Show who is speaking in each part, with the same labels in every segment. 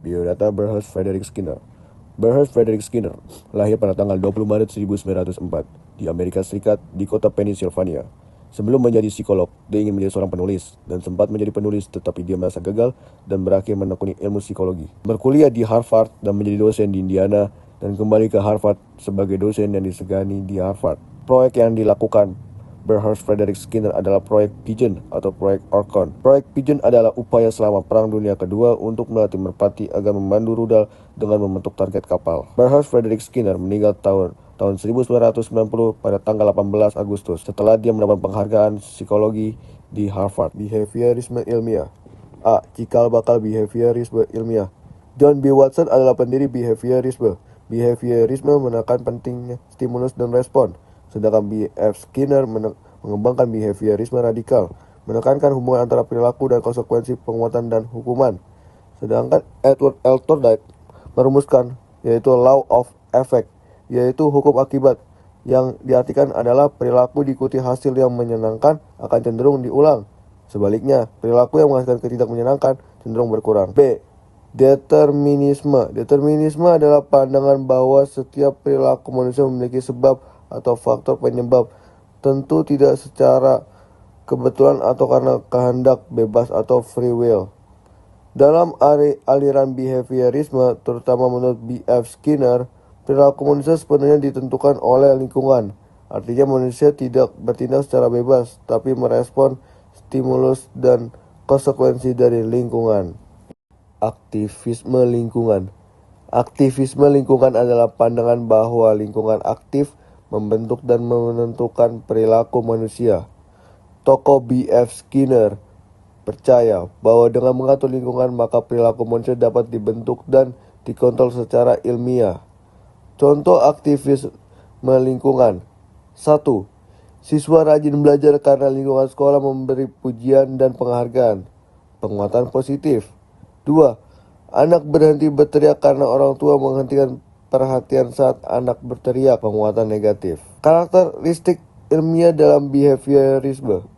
Speaker 1: Biodata Bernhard Frederick Skinner. Bernhard Frederick Skinner lahir pada tanggal 20 Maret 1904 di Amerika Serikat di kota Pennsylvania. Sebelum menjadi psikolog, dia ingin menjadi seorang penulis dan sempat menjadi penulis, tetapi dia merasa gagal dan berakhir menekuni ilmu psikologi. Berkuliah di Harvard dan menjadi dosen di Indiana dan kembali ke Harvard sebagai dosen yang disegani di Harvard. Proyek yang dilakukan Bernhard Frederick Skinner adalah proyek Pigeon atau proyek Orcon. Proyek Pigeon adalah upaya selama Perang Dunia Kedua untuk melatih merpati agar memandu rudal dengan membentuk target kapal. Bernhard Frederick Skinner meninggal tahun 1990 pada tanggal 18 Agustus setelah dia mendapat penghargaan psikologi di Harvard. Behaviorisme ilmiah. A. Cikal bakal behaviorisme ilmiah. John B. Watson adalah pendiri behaviorisme. Behaviorisme menekan pentingnya stimulus dan respon. Sedangkan B.F. Skinner mengembangkan behaviorisme radikal, menekankan hubungan antara perilaku dan konsekuensi penguatan dan hukuman. Sedangkan Edward L. Thorndike merumuskan yaitu law of effect, yaitu hukum akibat, yang diartikan adalah perilaku diikuti hasil yang menyenangkan akan cenderung diulang. Sebaliknya, perilaku yang menghasilkan ketidak menyenangkan cenderung berkurang. B. Determinisme. Determinisme adalah pandangan bahwa setiap perilaku manusia memiliki sebab atau faktor penyebab, tentu tidak secara kebetulan atau karena kehendak bebas atau free will. Dalam aliran behaviorisme, terutama menurut B.F. Skinner, perilaku manusia sepenuhnya ditentukan oleh lingkungan. Artinya manusia tidak bertindak secara bebas, tapi merespon stimulus dan konsekuensi dari lingkungan. Aktivisme lingkungan. Aktivisme lingkungan adalah pandangan bahwa lingkungan aktif membentuk dan menentukan perilaku manusia. Tokoh B.F. Skinner percaya bahwa dengan mengatur lingkungan maka perilaku manusia dapat dibentuk dan dikontrol secara ilmiah. Contoh aktivisme lingkungan. 1. Siswa rajin belajar karena lingkungan sekolah memberi pujian dan penghargaan. Penguatan positif. 2. Anak berhenti berteriak karena orang tua menghentikan perhatian saat anak berteriak. Penguatan negatif. Karakteristik ilmiah dalam behaviorisme.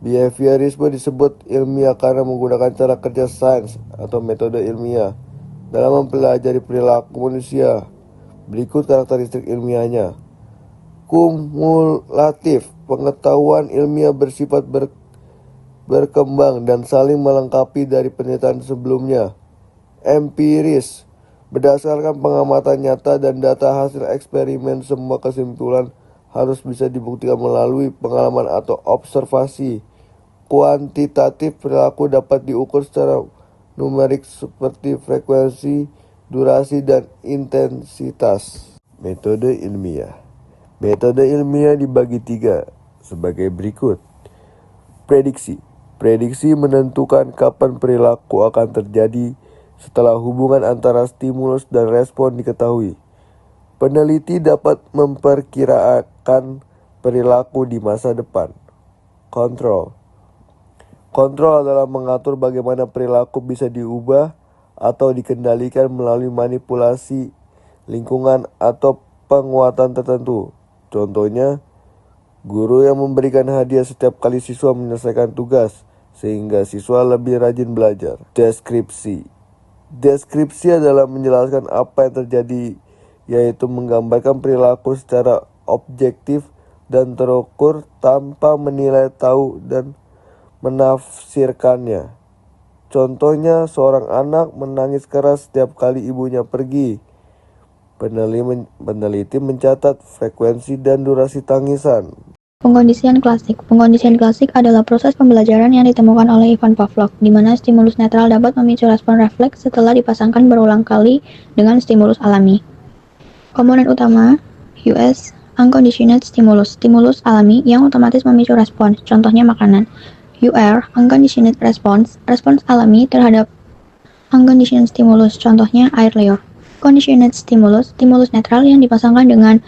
Speaker 1: Behaviorisme disebut ilmiah karena menggunakan cara kerja sains atau metode ilmiah dalam mempelajari perilaku manusia. Berikut karakteristik ilmiahnya. Kumulatif. Pengetahuan ilmiah bersifat berkembang dan saling melengkapi dari penelitian sebelumnya. Empiris. Berdasarkan pengamatan nyata dan data hasil eksperimen, semua kesimpulan harus bisa dibuktikan melalui pengalaman atau observasi. Kuantitatif. Perilaku dapat diukur secara numerik seperti frekuensi, durasi, dan intensitas. Metode ilmiah. Metode ilmiah dibagi 3 sebagai berikut. Prediksi. Prediksi menentukan kapan perilaku akan terjadi setelah hubungan antara stimulus dan respon diketahui. Peneliti dapat memperkirakan perilaku di masa depan. Kontrol. Kontrol adalah mengatur bagaimana perilaku bisa diubah atau dikendalikan melalui manipulasi lingkungan atau penguatan tertentu. Contohnya, guru yang memberikan hadiah setiap kali siswa menyelesaikan tugas, sehingga siswa lebih rajin belajar. Deskripsi. Deskripsi adalah menjelaskan apa yang terjadi, yaitu menggambarkan perilaku secara objektif dan terukur tanpa menilai tahu dan menafsirkannya. Contohnya, seorang anak menangis keras setiap kali ibunya pergi. Peneliti mencatat frekuensi dan durasi tangisan.
Speaker 2: Pengkondisian klasik. Pengkondisian klasik adalah proses pembelajaran yang ditemukan oleh Ivan Pavlov, di mana stimulus netral dapat memicu respon refleks setelah dipasangkan berulang kali dengan stimulus alami. Komponen utama US Unconditioned Stimulus, stimulus alami yang otomatis memicu respons, contohnya makanan. UR Unconditioned Response, respons alami terhadap unconditioned stimulus, contohnya air liur. Conditioned Stimulus, stimulus netral yang dipasangkan dengan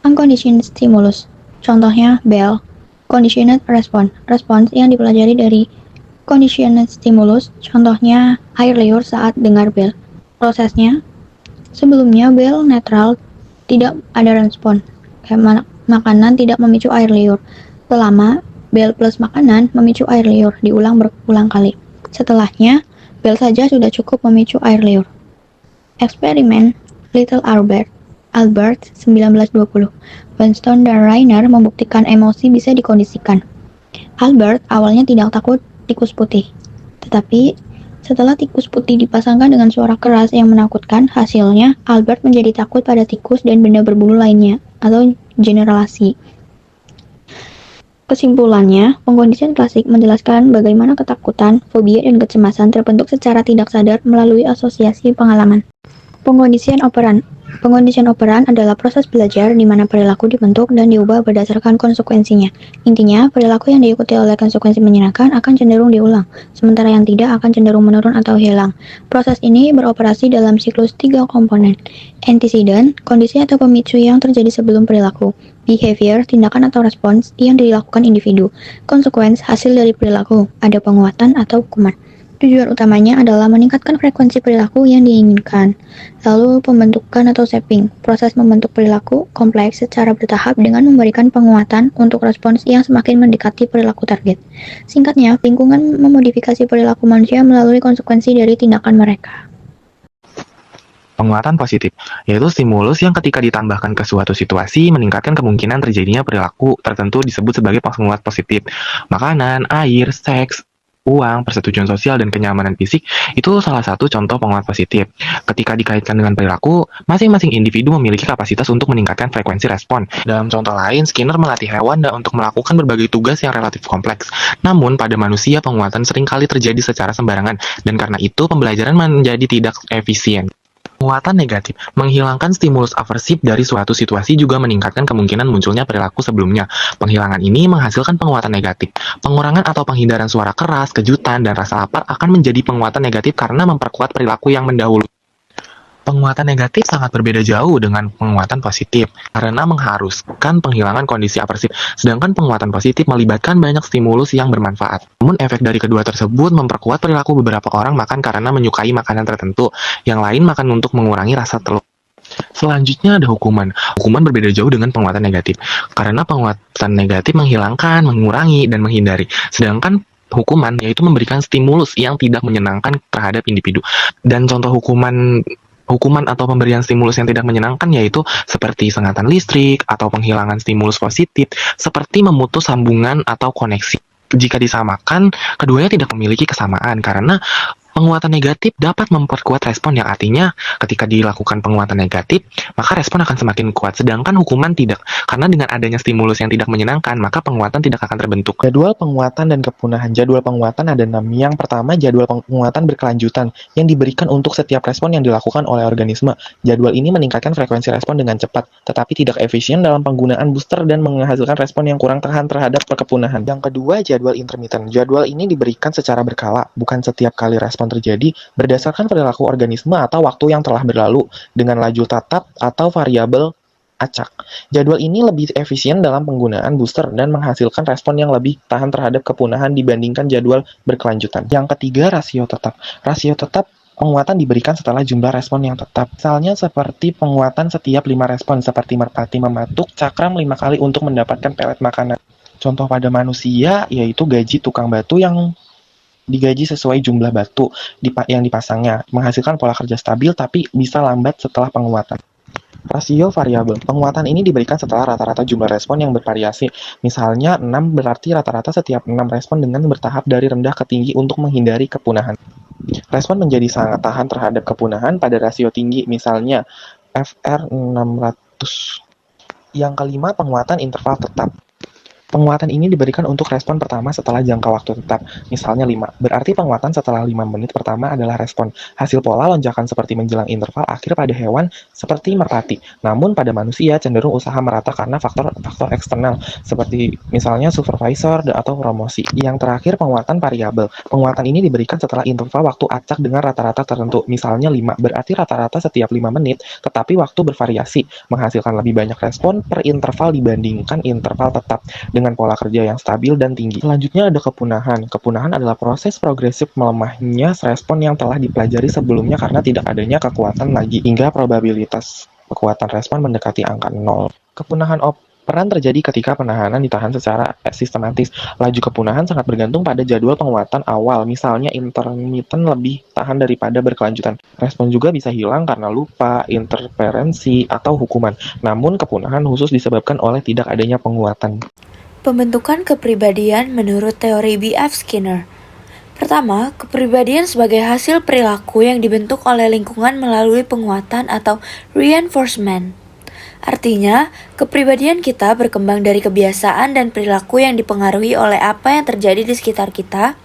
Speaker 2: unconditioned stimulus, contohnya bell. Conditioned Response, respons yang dipelajari dari conditioned stimulus, contohnya air liur saat dengar bell. Prosesnya, sebelumnya bell netral tidak ada respon, makanan tidak memicu air liur. Selama bell plus makanan memicu air liur, diulang berulang kali. Setelahnya, Bel saja sudah cukup memicu air liur. Eksperimen Little Albert 1920. Winston dan Rainer membuktikan emosi bisa dikondisikan. Albert awalnya tidak takut tikus putih, tetapi setelah tikus putih dipasangkan dengan suara keras yang menakutkan, hasilnya Albert menjadi takut pada tikus dan benda berbulu lainnya, atau generalisasi. Kesimpulannya, pengkondisian klasik menjelaskan bagaimana ketakutan, fobia, dan kecemasan terbentuk secara tidak sadar melalui asosiasi pengalaman. Pengkondisian operan. Pengkondisian operan adalah proses belajar di mana perilaku dibentuk dan diubah berdasarkan konsekuensinya. Intinya, perilaku yang diikuti oleh konsekuensi menyenangkan akan cenderung diulang, sementara yang tidak akan cenderung menurun atau hilang. Proses ini beroperasi dalam siklus 3 komponen. Antecedent, kondisi atau pemicu yang terjadi sebelum perilaku. Behavior, tindakan atau respons yang dilakukan individu. Consequence, hasil dari perilaku. Ada penguatan atau hukuman. Tujuan utamanya adalah meningkatkan frekuensi perilaku yang diinginkan. Lalu pembentukan atau shaping. Proses membentuk perilaku kompleks secara bertahap dengan memberikan penguatan untuk respons yang semakin mendekati perilaku target. Singkatnya, lingkungan memodifikasi perilaku manusia melalui konsekuensi dari tindakan mereka.
Speaker 3: Penguatan positif, yaitu stimulus yang ketika ditambahkan ke suatu situasi meningkatkan kemungkinan terjadinya perilaku tertentu disebut sebagai penguat positif. Makanan, air, seks, uang, persetujuan sosial, dan kenyamanan fisik itu salah satu contoh penguat positif. Ketika dikaitkan dengan perilaku, masing-masing individu memiliki kapasitas untuk meningkatkan frekuensi respon. Dalam contoh lain, Skinner melatih hewan untuk melakukan berbagai tugas yang relatif kompleks. Namun, pada manusia, penguatan seringkali terjadi secara sembarangan, dan karena itu pembelajaran menjadi tidak efisien. Penguatan negatif, menghilangkan stimulus aversif dari suatu situasi juga meningkatkan kemungkinan munculnya perilaku sebelumnya. Penghilangan ini menghasilkan penguatan negatif. Pengurangan atau penghindaran suara keras, kejutan, dan rasa lapar akan menjadi penguatan negatif karena memperkuat perilaku yang mendahului. Penguatan negatif sangat berbeda jauh dengan penguatan positif karena mengharuskan penghilangan kondisi aversif, sedangkan penguatan positif melibatkan banyak stimulus yang bermanfaat. Namun efek dari kedua tersebut memperkuat perilaku beberapa orang makan karena menyukai makanan tertentu, yang lain makan untuk mengurangi rasa telur. Selanjutnya ada hukuman. Hukuman berbeda jauh dengan penguatan negatif karena penguatan negatif menghilangkan, mengurangi, dan menghindari, sedangkan hukuman yaitu memberikan stimulus yang tidak menyenangkan terhadap individu. Dan contoh hukuman atau pemberian stimulus yang tidak menyenangkan yaitu seperti sengatan listrik atau penghilangan stimulus positif seperti memutus sambungan atau koneksi. Jika disamakan, keduanya tidak memiliki kesamaan karena penguatan negatif dapat memperkuat respon, yang artinya ketika dilakukan penguatan negatif, maka respon akan semakin kuat, sedangkan hukuman tidak. Karena dengan adanya stimulus yang tidak menyenangkan, maka penguatan tidak akan terbentuk.
Speaker 4: Jadwal penguatan dan kepunahan. Jadwal penguatan ada 6. Yang pertama, jadwal penguatan berkelanjutan yang diberikan untuk setiap respon yang dilakukan oleh organisme. Jadwal ini meningkatkan frekuensi respon dengan cepat, tetapi tidak efisien dalam penggunaan booster dan menghasilkan respon yang kurang tahan terhadap kepunahan. Yang kedua, jadwal intermittent. Jadwal ini diberikan secara berkala, bukan setiap kali respon terjadi, berdasarkan perilaku organisme atau waktu yang telah berlalu, dengan laju tetap atau variabel acak. Jadwal ini lebih efisien dalam penggunaan booster dan menghasilkan respon yang lebih tahan terhadap kepunahan dibandingkan jadwal berkelanjutan. Yang ketiga, rasio tetap. Rasio tetap penguatan diberikan setelah jumlah respon yang tetap. Misalnya seperti penguatan setiap 5 respon, seperti merpati mematuk cakram 5 kali untuk mendapatkan pelet makanan. Contoh pada manusia yaitu gaji tukang batu yang digaji sesuai jumlah batu yang dipasangnya, menghasilkan pola kerja stabil tapi bisa lambat setelah penguatan. Rasio variabel. Penguatan ini diberikan setelah rata-rata jumlah respon yang bervariasi. Misalnya 6 berarti rata-rata setiap 6 respon dengan bertahap dari rendah ke tinggi untuk menghindari kepunahan. Respon menjadi sangat tahan terhadap kepunahan pada rasio tinggi, misalnya FR 600. Yang kelima, penguatan interval tetap. Penguatan ini diberikan untuk respon pertama setelah jangka waktu tetap, misalnya 5. Berarti penguatan setelah 5 menit pertama adalah respon. Hasil pola lonjakan seperti menjelang interval akhir pada hewan seperti merpati. Namun pada manusia cenderung usaha merata karena faktor eksternal, seperti misalnya supervisor atau promosi. Yang terakhir, penguatan variabel. Penguatan ini diberikan setelah interval waktu acak dengan rata-rata tertentu, misalnya 5. Berarti rata-rata setiap 5 menit, tetapi waktu bervariasi, menghasilkan lebih banyak respon per interval dibandingkan interval tetap, dengan pola kerja yang stabil dan tinggi. Selanjutnya ada kepunahan. Kepunahan adalah proses progresif melemahnya respon yang telah dipelajari sebelumnya karena tidak adanya kekuatan lagi, hingga probabilitas kekuatan respon mendekati angka 0. Kepunahan Peran terjadi ketika penahanan ditahan secara sistematis. Laju kepunahan sangat bergantung pada jadwal penguatan awal, misalnya intermittent lebih tahan daripada berkelanjutan. Respon juga bisa hilang karena lupa, interferensi, atau hukuman. Namun kepunahan khusus disebabkan oleh tidak adanya penguatan.
Speaker 5: Pembentukan kepribadian menurut teori B.F. Skinner. Pertama, kepribadian sebagai hasil perilaku yang dibentuk oleh lingkungan melalui penguatan atau reinforcement. Artinya, kepribadian kita berkembang dari kebiasaan dan perilaku yang dipengaruhi oleh apa yang terjadi di sekitar kita,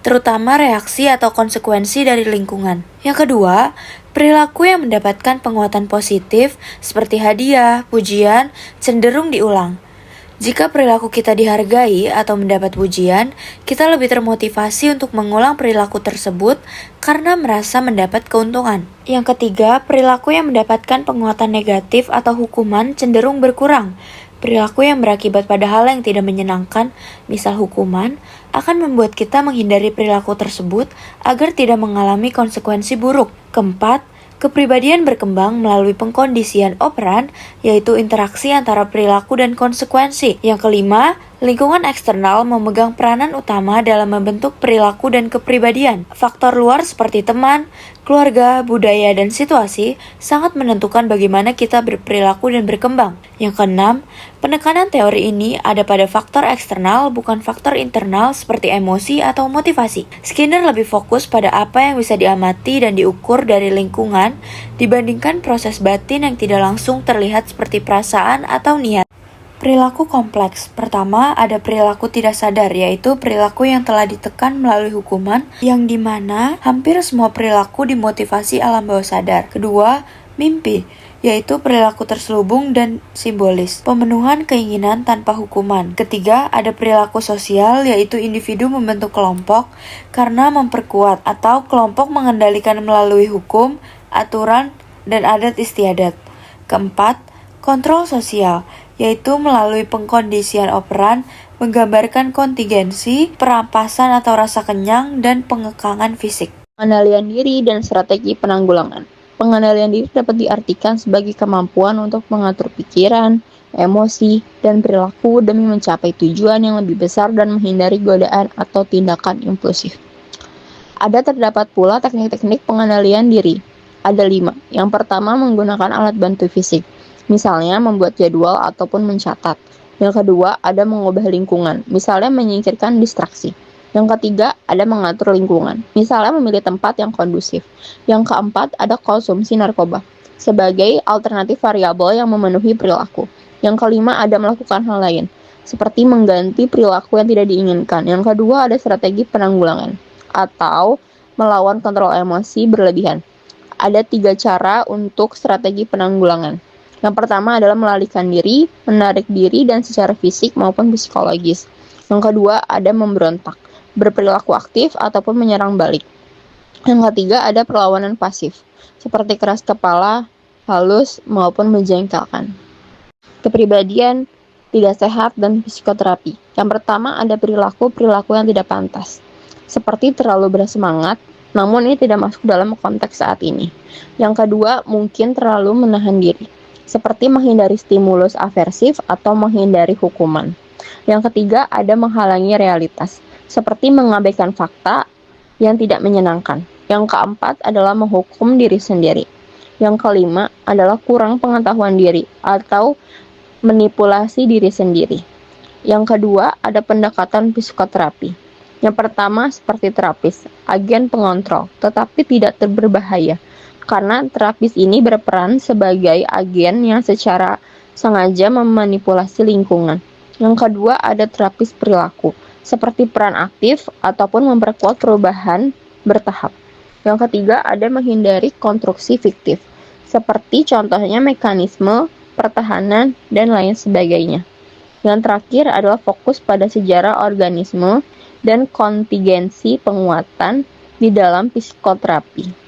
Speaker 5: terutama reaksi atau konsekuensi dari lingkungan. Yang kedua, perilaku yang mendapatkan penguatan positif seperti hadiah, pujian, cenderung diulang. Jika perilaku kita dihargai atau mendapat pujian, kita lebih termotivasi untuk mengulang perilaku tersebut karena merasa mendapat keuntungan. Yang ketiga, perilaku yang mendapatkan penguatan negatif atau hukuman cenderung berkurang. Perilaku yang berakibat pada hal yang tidak menyenangkan, misal hukuman, akan membuat kita menghindari perilaku tersebut agar tidak mengalami konsekuensi buruk. Keempat, kepribadian berkembang melalui pengkondisian operan, yaitu interaksi antara perilaku dan konsekuensi. Yang kelima, lingkungan eksternal memegang peranan utama dalam membentuk perilaku dan kepribadian. Faktor luar seperti teman, keluarga, budaya, dan situasi sangat menentukan bagaimana kita berperilaku dan berkembang. Yang keenam, penekanan teori ini ada pada faktor eksternal bukan faktor internal seperti emosi atau motivasi. Skinner lebih fokus pada apa yang bisa diamati dan diukur dari lingkungan dibandingkan proses batin yang tidak langsung terlihat seperti perasaan atau niat. Perilaku kompleks. Pertama, ada perilaku tidak sadar, yaitu perilaku yang telah ditekan melalui hukuman, yang dimana hampir semua perilaku dimotivasi alam bawah sadar. Kedua, mimpi, yaitu perilaku terselubung dan simbolis, pemenuhan keinginan tanpa hukuman. Ketiga, ada perilaku sosial, yaitu individu membentuk kelompok karena memperkuat atau kelompok mengendalikan melalui hukum, aturan, dan adat istiadat. Keempat, kontrol sosial, yaitu melalui pengkondisian operan, menggambarkan kontingensi, perampasan atau rasa kenyang, dan pengekangan fisik.
Speaker 2: Pengendalian diri dan strategi penanggulangan. Pengendalian diri dapat diartikan sebagai kemampuan untuk mengatur pikiran, emosi, dan perilaku demi mencapai tujuan yang lebih besar dan menghindari godaan atau tindakan impulsif. Terdapat pula teknik-teknik pengendalian diri. Ada 5. Yang pertama, menggunakan alat bantu fisik. Misalnya membuat jadwal ataupun mencatat. Yang kedua, ada mengubah lingkungan, misalnya menyingkirkan distraksi. Yang ketiga, ada mengatur lingkungan, misalnya memilih tempat yang kondusif. Yang keempat, ada konsumsi narkoba, sebagai alternatif variabel yang memenuhi perilaku. Yang kelima, ada melakukan hal lain, seperti mengganti perilaku yang tidak diinginkan. Yang kedua, ada strategi penanggulangan, atau melawan kontrol emosi berlebihan. Ada 3 cara untuk strategi penanggulangan. Yang pertama adalah melarikan diri, menarik diri dan secara fisik maupun psikologis. Yang kedua ada memberontak, berperilaku aktif ataupun menyerang balik. Yang ketiga ada perlawanan pasif, seperti keras kepala, halus maupun menjengkelkan. Kepribadian tidak sehat dan psikoterapi. Yang pertama ada perilaku yang tidak pantas, seperti terlalu bersemangat, namun ini tidak masuk dalam konteks saat ini. Yang kedua mungkin terlalu menahan diri, seperti menghindari stimulus aversif atau menghindari hukuman. Yang ketiga ada menghalangi realitas, seperti mengabaikan fakta yang tidak menyenangkan. Yang keempat adalah menghukum diri sendiri. Yang kelima adalah kurang pengetahuan diri atau manipulasi diri sendiri. Yang kedua ada pendekatan psikoterapi. Yang pertama seperti terapis, agen pengontrol, tetapi tidak berbahaya. Karena terapis ini berperan sebagai agen yang secara sengaja memanipulasi lingkungan. Yang kedua ada terapis perilaku, seperti peran aktif ataupun memperkuat perubahan bertahap. Yang ketiga ada menghindari konstruksi fiktif, seperti contohnya mekanisme, pertahanan, dan lain sebagainya. Yang terakhir adalah fokus pada sejarah organisme dan kontingensi penguatan di dalam psikoterapi.